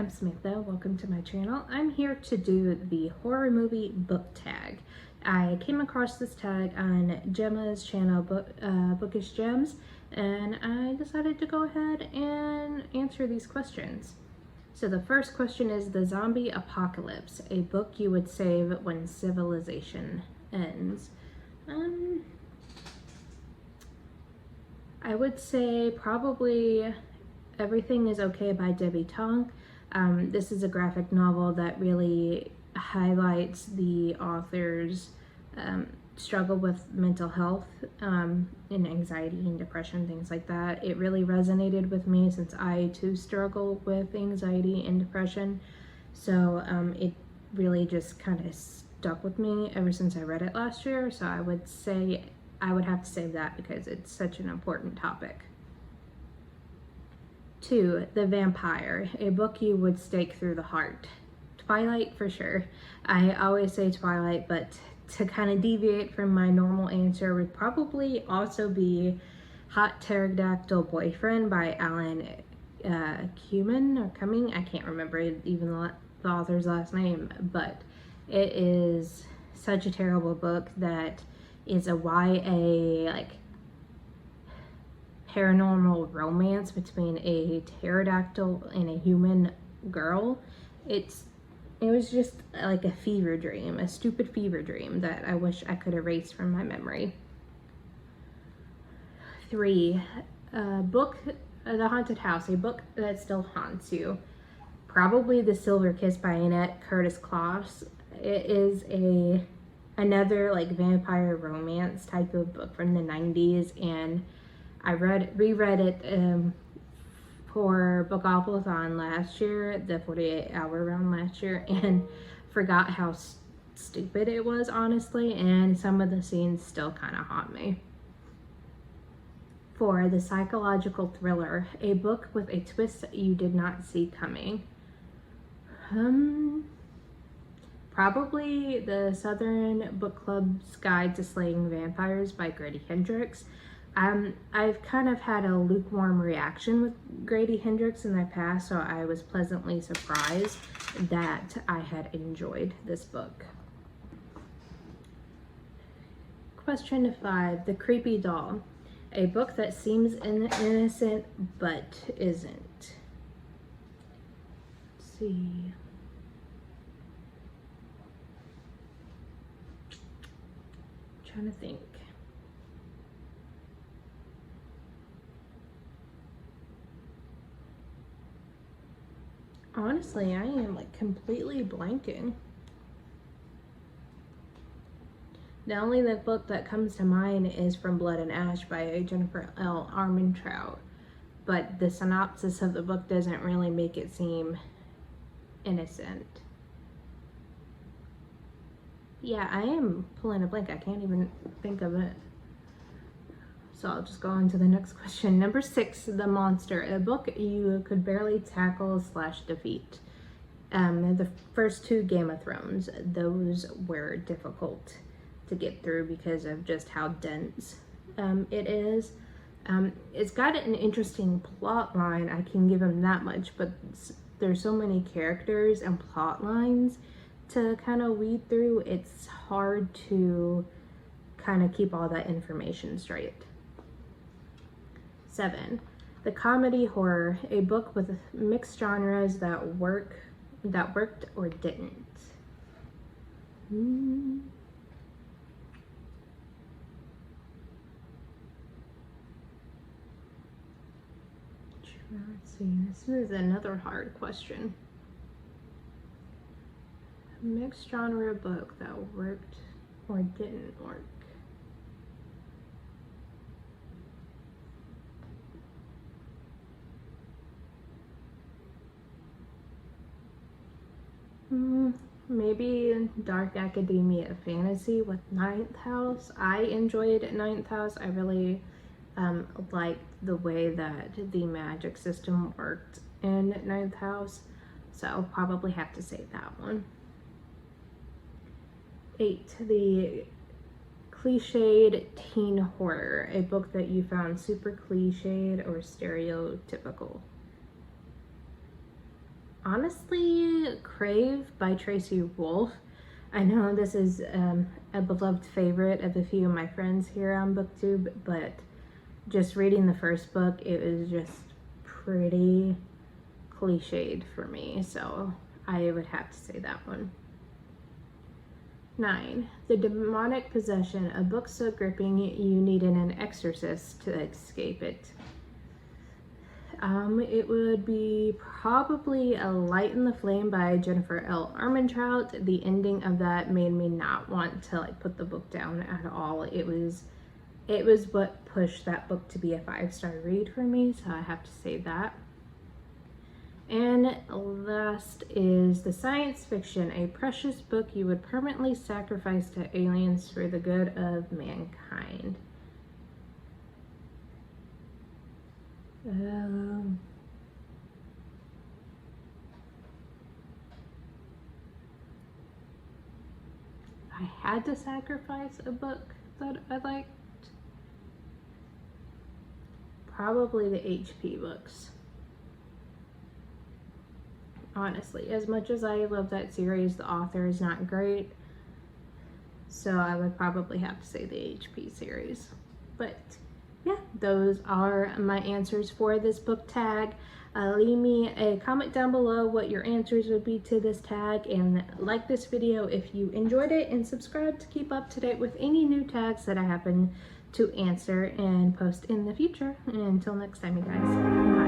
I'm Samantha. Welcome to my channel. I'm here to do the horror movie book tag. I came across this tag on Gemma's channel, Bookish Gems, and I decided to go ahead and answer these questions. So the first question is The Zombie Apocalypse, a book you would save when civilization ends. I would say probably Everything is Okay by Debbie Tong. This is a graphic novel that really highlights the author's struggle with mental health and anxiety and depression, things like that. It really resonated with me since I too struggle with anxiety and depression. So it really just kind of stuck with me ever since I read it last year. So I would say I would have to save that because it's such an important topic. 2. The Vampire, a book you would stake through the heart. Twilight for sure. I always say Twilight, but to kind of deviate from my normal answer would probably also be Hot Pterodactyl Boyfriend by Alan Cumming. I can't remember even the author's last name, but it is such a terrible book that is a YA paranormal romance between a pterodactyl and a human girl. It was just like a fever dream, a stupid fever dream that I wish I could erase from my memory. 3. Book The Haunted House, a book that still haunts you. Probably The Silver Kiss by Annette Curtis Kloss. It is another vampire romance type of book from the 90s, and I reread it for Bookathon last year, the 48-hour round last year, and forgot how stupid it was, honestly, and some of the scenes still kind of haunt me. 4. The Psychological Thriller, a book with a twist that you did not see coming. Probably the Southern Book Club's Guide to Slaying Vampires by Grady Hendrix. I've kind of had a lukewarm reaction with Grady Hendrix in the past, so I was pleasantly surprised that I had enjoyed this book. Question 5. The Creepy Doll, a book that seems innocent but isn't. Let's see. I'm trying to think. Honestly, I am completely blanking. The only book that comes to mind is From Blood and Ash by Jennifer L. Armentrout, but the synopsis of the book doesn't really make it seem innocent. Yeah, I am pulling a blank. I can't even think of it. So I'll just go on to the next question. Number 6, The Monster, a book you could barely tackle / defeat. The first 2 Game of Thrones, those were difficult to get through because of just how dense it is. It's got an interesting plot line, I can give them that much, but there's so many characters and plot lines to kind of weed through. It's hard to kind of keep all that information straight. 7. The Comedy Horror, a book with mixed genres that worked or didn't. Let's see, this is another hard question. Mixed genre book that worked or didn't work. Maybe dark academia fantasy with Ninth House. I enjoyed Ninth House. I really liked the way that the magic system worked in Ninth House, so I'll probably have to say that one. 8. The Cliched Teen Horror, a book that you found super cliched or stereotypical. honestly, Crave by Tracy Wolff. I know this is a beloved favorite of a few of my friends here on BookTube, but just reading the first book, it was just pretty cliched for me, so I would have to say that one. 9. The demonic possession, a book so gripping you needed an exorcist to escape it. It would be probably A Light in the Flame by Jennifer L. Armentrout. The ending of that made me not want to like put the book down at all. It was what pushed that book to be a 5-star read for me, so I have to say that. And last is the science fiction, a precious book you would permanently sacrifice to aliens for the good of mankind. I had to sacrifice a book that I liked. Probably the HP books. Honestly, as much as I love that series, the author is not great. So I would probably have to say the HP series. But yeah, those are my answers for this book tag. Leave me a comment down below what your answers would be to this tag, and like this video if you enjoyed it, and subscribe to keep up to date with any new tags that I happen to answer and post in the future. And until next time, you guys, bye.